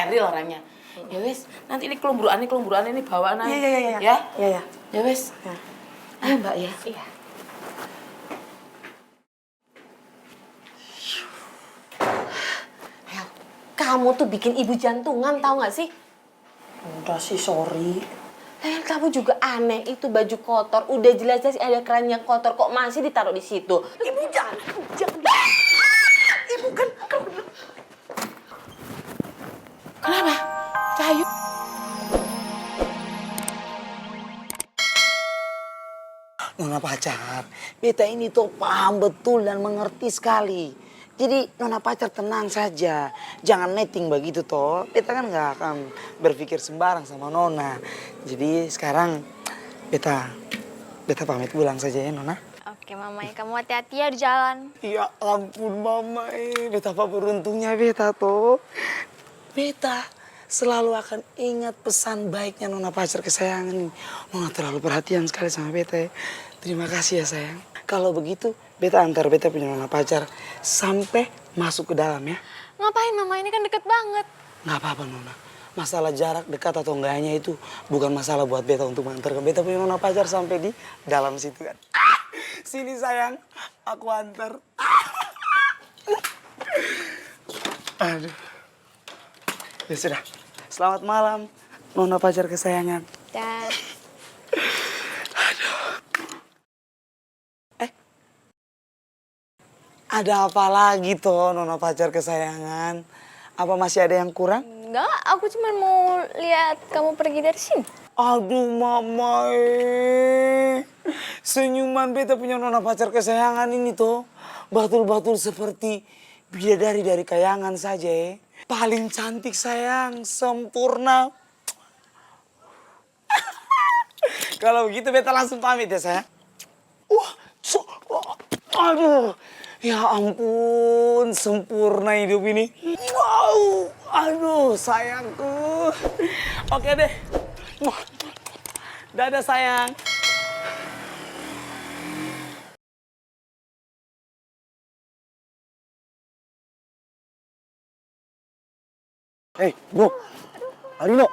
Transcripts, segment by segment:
steril orangnya. Ya wes, nanti ini kelumburan ini bawaan aja. Iya. Ya? Iya. Ya wes. Ayo Mbak ya. Iya. Hel, kamu tuh bikin ibu jantungan, tahu nggak sih? Udah sih, sorry. Dan kamu juga aneh, itu baju kotor, udah jelas-jelas ada keran yang kotor, kok masih ditaruh di situ? Ibu jangan. Ibu kan. Kenapa? Cahayu. Nona pacar, beta ini tuh paham betul dan mengerti sekali. Jadi nona pacar tenang saja, jangan netting begitu toh. Beta kan nggak akan berpikir sembarang sama nona. Jadi sekarang beta pamit pulang saja ya nona. Oke, Mamai, kamu hati-hati ya di jalan. Ya ampun mama, betapa beruntungnya beta toh. Beta selalu akan ingat pesan baiknya nona pacar kesayangan ini. Nona terlalu perhatian sekali sama beta ya. Terima kasih ya sayang. Kalau begitu, beta antar beta punya nona pacar sampai masuk ke dalam ya. Ngapain, Mama? Ini kan deket banget. Nggak apa-apa nona. Masalah jarak dekat atau enggaknya itu bukan masalah buat beta untuk mengantarkan beta punya nona pacar sampai di dalam situ kan. Sini sayang, aku antar. Aduh. Ya sudah, selamat malam nona pacar kesayangan. Dan Ada apa lagi toh nona pacar kesayangan? Apa masih ada yang kurang? enggak, aku cuma mau lihat kamu pergi dari sini. Aduh mama, senyuman beta punya nona pacar kesayangan ini toh batul-batul seperti bidadari dari kayangan saja ya. Paling cantik sayang, sempurna. Kalau begitu beta langsung pamit ya sayang. Aduh, ya ampun, sempurna hidup ini. Wow, aduh sayangku. Oke deh. Dadah sayang. Hei, bro. Aldino.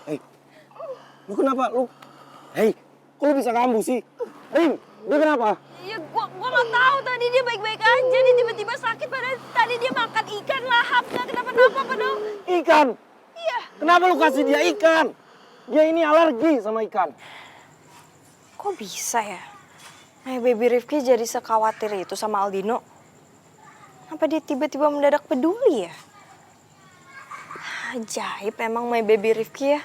Hei, lu kenapa? Hei, kok lu bisa kambuh sih? Rim, dia kenapa? Iya, gua nggak tahu, tadi dia baik-baik aja, dia tiba-tiba sakit, padahal tadi dia makan ikan lahap, nggak kenapa-napa padahal. Ikan? Iya. Kenapa lu kasih dia ikan? Dia ini alergi sama ikan. Kok bisa ya? My baby Rifki jadi sekhawatir itu sama Aldino. Apa dia tiba-tiba mendadak peduli ya? Ajaib emang my baby Rifki ya.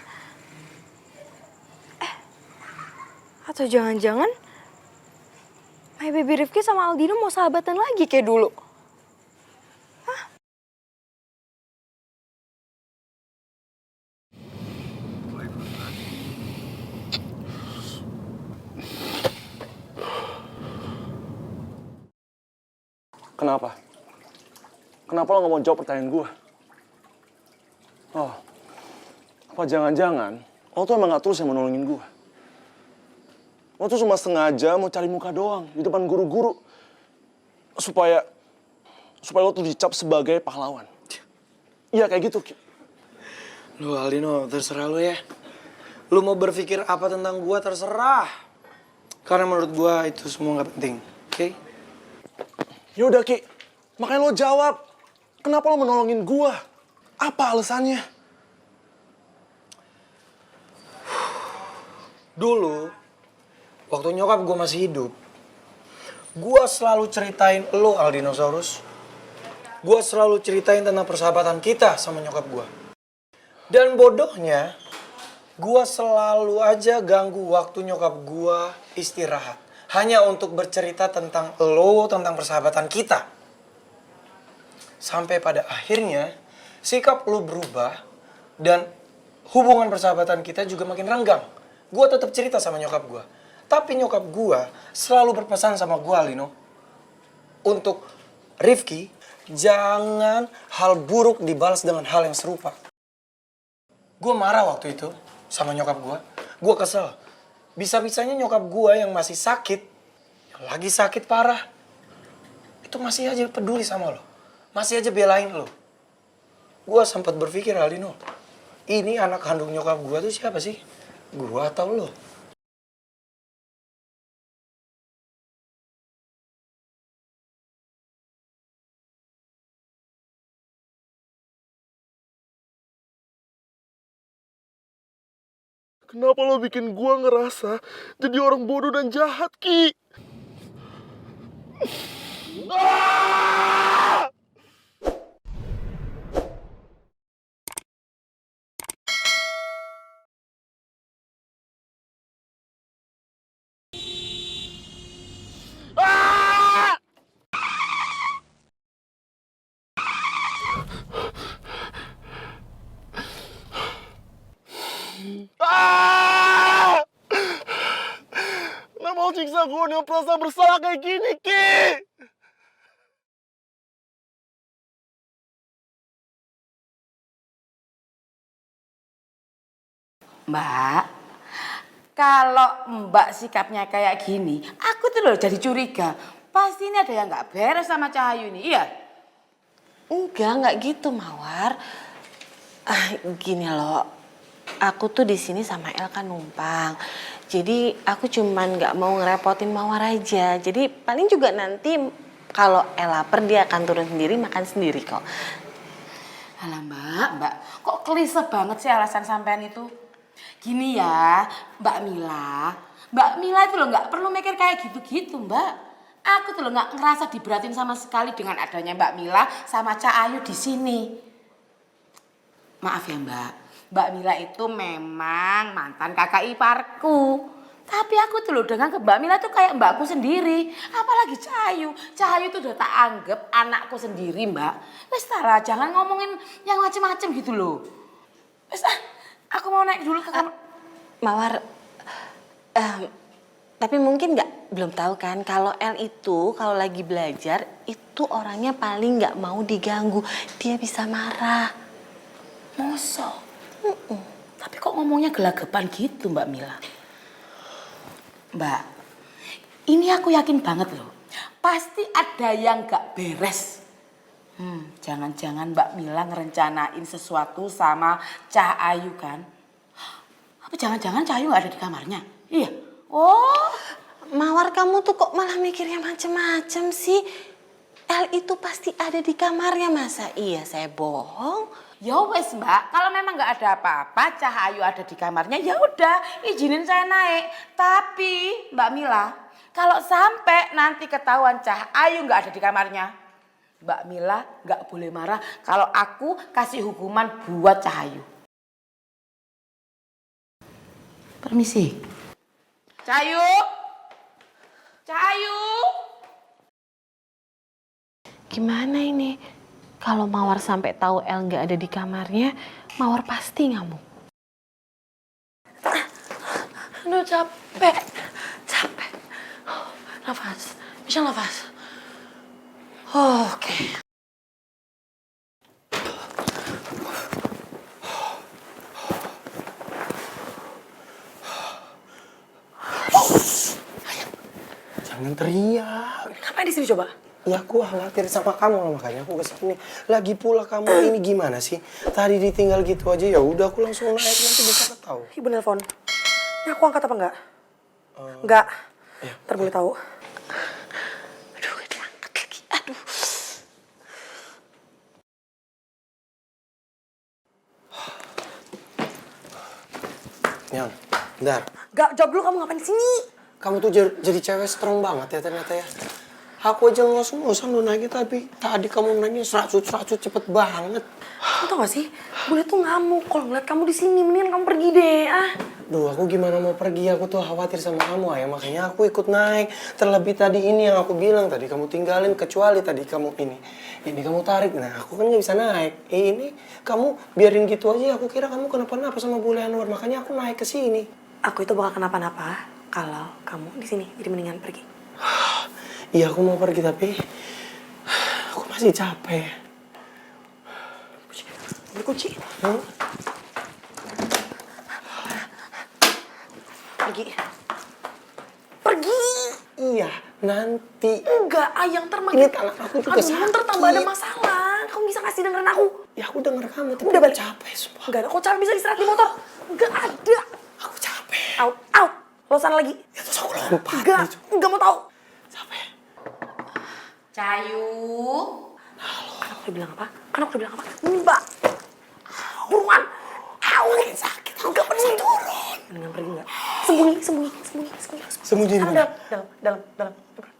Atau jangan-jangan my baby Rifki sama Aldino mau sahabatan lagi kayak dulu. Kenapa? Kenapa lo gak mau jawab pertanyaan gue? Oh, apa jangan-jangan lo tuh emang gak tulus yang mau nolongin gue? Lo tuh cuma sengaja mau cari muka doang di depan guru-guru supaya lo tuh dicap sebagai pahlawan. Iya kayak gitu, Ki. Lu Aldino, terserah lu ya. Lu mau berpikir apa tentang gua terserah. Karena menurut gua itu semua gak penting, oke? Yaudah, Ki. Makanya lo jawab. Kenapa lo menolongin gua? Apa alasannya? Dulu, waktu nyokap gua masih hidup, gua selalu ceritain lo Aldinosaurus. Gua selalu ceritain tentang persahabatan kita sama nyokap gua. Dan bodohnya, gua selalu aja ganggu waktu nyokap gua istirahat. Hanya untuk bercerita tentang lo, tentang persahabatan kita. Sampai pada akhirnya, sikap lo berubah dan hubungan persahabatan kita juga makin renggang. Gua tetap cerita sama nyokap gua. Tapi nyokap gua selalu berpesan sama gua, Lino. Untuk Rifki, jangan hal buruk dibalas dengan hal yang serupa. Gue marah waktu itu sama nyokap gue. Gue kesel. Bisa-bisanya nyokap gue yang masih sakit, yang lagi sakit parah, itu masih aja peduli sama lo. Masih aja belain lo. Gua sempat berpikir Aldino, ini anak kandung nyokap gua tuh siapa sih? Gua atau lo? Kenapa lo bikin gua ngerasa jadi orang bodoh dan jahat, Ki? Ah! Ah! Ah! Nggak mau siksa gue dengan perasaan bersalah kayak gini, Ki. Mbak, kalau Mbak sikapnya kayak gini, aku tuh loh jadi curiga. Pasti ini ada yang nggak beres sama Cahayu ini, iya? Enggak gitu Mawar. Gini loh, aku tuh di sini sama El kan numpang. Jadi aku cuman nggak mau ngerepotin Mawar aja. Jadi paling juga nanti kalau El lapar dia akan turun sendiri makan sendiri kok. Alah Mbak, kok klise banget sih alasan sampean itu? Gini ya, Mbak Mila itu loh nggak perlu mikir kayak gitu-gitu Mbak. Aku tuh loh nggak ngerasa diberatin sama sekali dengan adanya Mbak Mila sama Cak Ayu di sini. Maaf ya Mbak Mila itu memang mantan kakak iparku. Tapi aku tuh loh dengan ke Mbak Mila tuh kayak mbakku sendiri. Apalagi Cahayu tuh udah tak anggap anakku sendiri Mbak. Wes Tara, jangan ngomongin yang macem-macem gitu loh. Wes aku mau naik dulu ke kamar. Mawar, tapi mungkin belum tahu kan kalau El itu kalau lagi belajar itu orangnya paling nggak mau diganggu. Dia bisa marah. Mosok. Tapi kok ngomongnya gelagapan gitu Mbak Mila? Mbak, ini aku yakin banget loh. Pasti ada yang gak beres. Jangan-jangan Mbak Mila ngerencanain sesuatu sama Cah Ayu kan? Apa jangan-jangan Cah Ayu gak ada di kamarnya? Iya. Oh, Mawar kamu tuh kok malah mikirnya macem-macem sih? El itu pasti ada di kamarnya, masa iya saya bohong? ya wes Mbak, kalau memang nggak ada apa-apa, Cahayu ada di kamarnya, ya udah izinin saya naik. Tapi Mbak Mila, kalau sampai nanti ketahuan Cahayu nggak ada di kamarnya, Mbak Mila nggak boleh marah kalau aku kasih hukuman buat Cahayu. Permisi. Cahayu, Cahayu. Gimana ini? Kalau Mawar sampai tahu El nggak ada di kamarnya, Mawar pasti ngamuk. Aduh capek. Nafas, bisa nafas. Oke. Jangan teriak. Ngapain di sini coba? Ya aku khawatir sama kamu makanya aku kesini. Lagi pula kamu ini gimana sih? Tadi ditinggal gitu aja ya udah aku langsung naik nanti bisa tahu. Ibu nelpon. Ini aku angkat apa enggak? Enggak. Ya. Ntar boleh tahu. Aduh, gak diangkat lagi. Aduh. Yang, bentar. Enggak, jawab dulu kamu ngapain di sini? Kamu tuh jadi cewek strong banget ya ternyata ya. Aku aja ngos-ngosan lu naiknya tapi tadi kamu naiknya seracut cepet banget. Kamu tau gak sih? Bule tuh ngamuk kalau ngeliat kamu di sini. Mendingan kamu pergi deh, Duh, aku gimana mau pergi? Aku tuh khawatir sama kamu, Ayah. Makanya aku ikut naik. Terlebih tadi ini yang aku bilang. Tadi kamu tinggalin, kecuali tadi kamu ini. Ini kamu tarik. Nah, aku kan gak bisa naik. Ini kamu biarin gitu aja. Aku kira kamu kenapa-napa sama Bule Anwar. Makanya aku naik ke sini. Aku itu bakal kenapa-napa kalau kamu di sini. Jadi mendingan pergi. Iya, aku mau pergi tapi aku masih capek. Ambil kunci. Pergi. Pergi. Iya, nanti. Enggak, ayang ntar Ini tangan aku juga Aduh, ntar tambah ada sakit. masalah. Kamu bisa kasih dengerin aku. Ya aku denger kamu, tapi Udah aku balik. capek sumpah. Enggak ada kok cara bisa istirahat di motor. Enggak ada. Aku capek. Out, out. Lo sana lagi. Ya terus aku lompat. Enggak mau tahu. Capek. Cayu. Kan aku udah bilang apa? Mbak. Buruan. Makin sakit. Enggak peduli. Turun. Mendingan pergi enggak? Sembunyi. Sembunyi di mana? Dalam.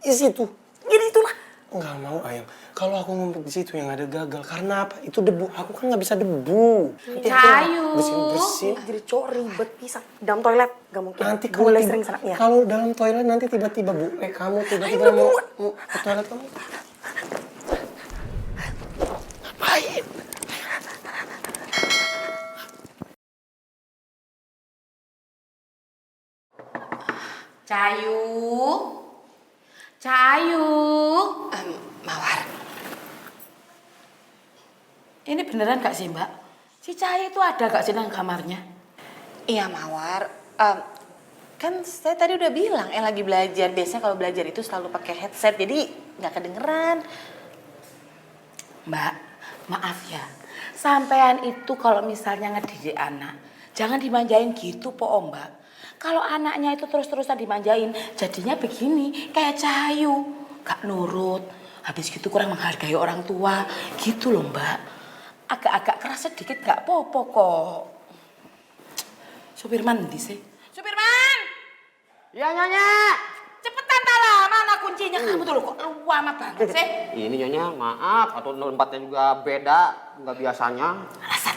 Di situ. Ya di situ lah. Nggak mau ayam. Kalau aku ngumpet di situ yang ada gagal. Karena apa? Itu debu. Aku kan nggak bisa debu. Cayu. Bersin. Jadi cowok ribet pisan. Dalam toilet gak mungkin. Nanti boleh sering sana. Ya. kalau dalam toilet nanti tiba-tiba bule kamu tiba-tiba mau ke toilet kamu. Ngapain? Cayu. Mawar, Ini beneran gak sih Mbak? Si Cayu itu ada gak sih dalam kamarnya? iya Mawar. Kan saya tadi udah bilang, lagi belajar. Biasanya kalau belajar itu selalu pakai headset, jadi nggak kedengeran. Mbak, maaf ya. Sampean itu kalau misalnya ngedidik anak, jangan dimanjain gitu po Mbak. Kalau anaknya itu terus-terusan dimanjain, jadinya begini, kayak Cayu. Gak nurut, habis gitu kurang menghargai orang tua. Gitu loh Mbak. Agak-agak keras sedikit gak apa-apa kok. Supirman di sih. Supirman! Iya Nyonya. Cepetan tala, mana kuncinya? Kamu tuh loh kok lama banget sih. Ini Nyonya, maaf. Atau tempatnya juga beda, nggak biasanya. Alasan.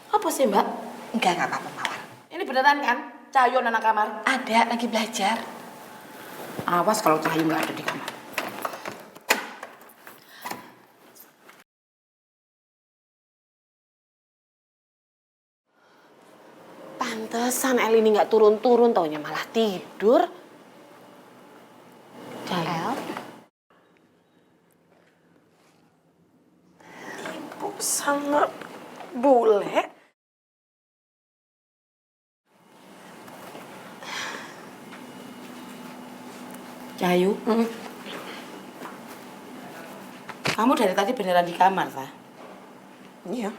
Apa sih Mbak? Nggak apa-apa Mawar. Ini beneran kan? Cahayu anak kamar. Ada, lagi belajar. Awas kalau Cahayu nggak ada di kamar. Pantesan El ini nggak turun-turun, taunya malah tidur. El? Ibu sama bule. Cahayu. Kamu dari tadi beneran di kamar, Tah? Iya.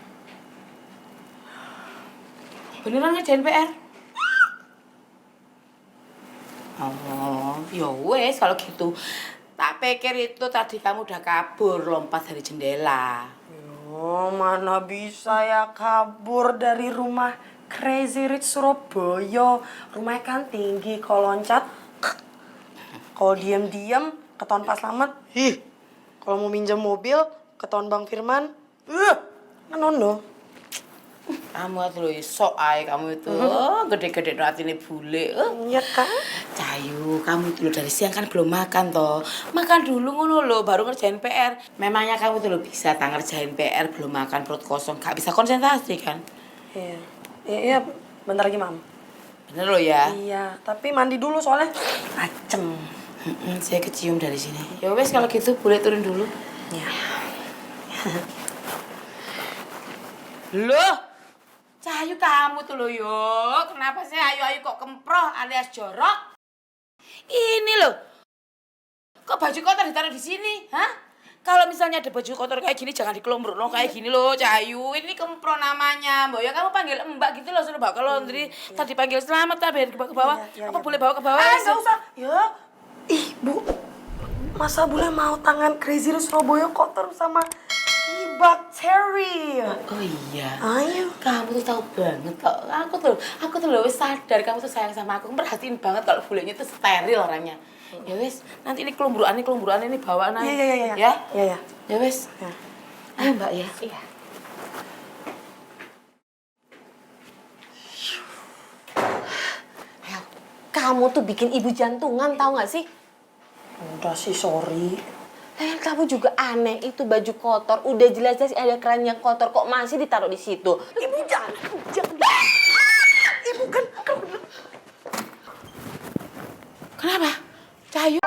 Beneran ngerjain PR? Oh, ya wes kalau gitu. Tak pikir itu tadi kamu udah kabur lompat dari jendela. Oh, mana bisa ya kabur dari rumah Crazy Rich Surabaya. Rumahnya kan tinggi, kalau loncat, kalau diam-diam ketahuan Pak Slamet. Kalau mau minjem mobil, ketahuan Bang Firman. Kan nondo. Kamu itu loh, sok ae kamu itu. Gede-gede hati ini bule. Iya kan? Cahayu, kamu itu loh dari siang kan belum makan toh. Makan dulu ngono loh, baru ngerjain PR. Memangnya kamu tuh loh bisa tak ngerjain PR belum makan perut kosong, gak bisa konsentrasi kan? Iya. Iya, bentar lagi, Mam. Bener loh ya? Iya, tapi mandi dulu soalnya acem. Saya kecium dari sini. Ya wes kalau gitu boleh turun dulu. Iya. Loh, Cahayu kamu tuh loh yo. Kenapa sih ayu-ayu kok kemproh alias jorok? Ini loh. Kok baju kotor ditaruh di sini? Hah? Kalau misalnya ada baju kotor kayak gini jangan dikelombrok loh kayak gini loh Cahayu. Ini kemproh namanya. Mbak ya kamu panggil Mbak gitu loh suruh bawa ke laundry. Tadi panggil selamat tapi ke bawah. Apa boleh bawa ke bawah? Nggak usah. Ya. Ih, Bu. Masa boleh mau tangan Crazy Rich Surabaya kotor sama bakteri? Oh iya. Ayo. Kamu tuh tahu banget kok. Aku tuh loh wis sadar kamu tuh sayang sama aku. Merhatiin banget kalau bulenya tuh steril orangnya. Ya wes, nanti ini kelumburan ini bawa aja. Iya. Ya? Iya. Ya wes. Ya. Ayo Mbak ya. Iya. El, kamu tuh bikin ibu jantungan, tahu nggak sih? Udah sih, sorry. Lain kamu juga aneh, itu baju kotor. Udah jelas-jelas ada keran yang kotor, kok masih ditaruh di situ? Ibu jangan. Ibu kan. Kenapa? Cahayu.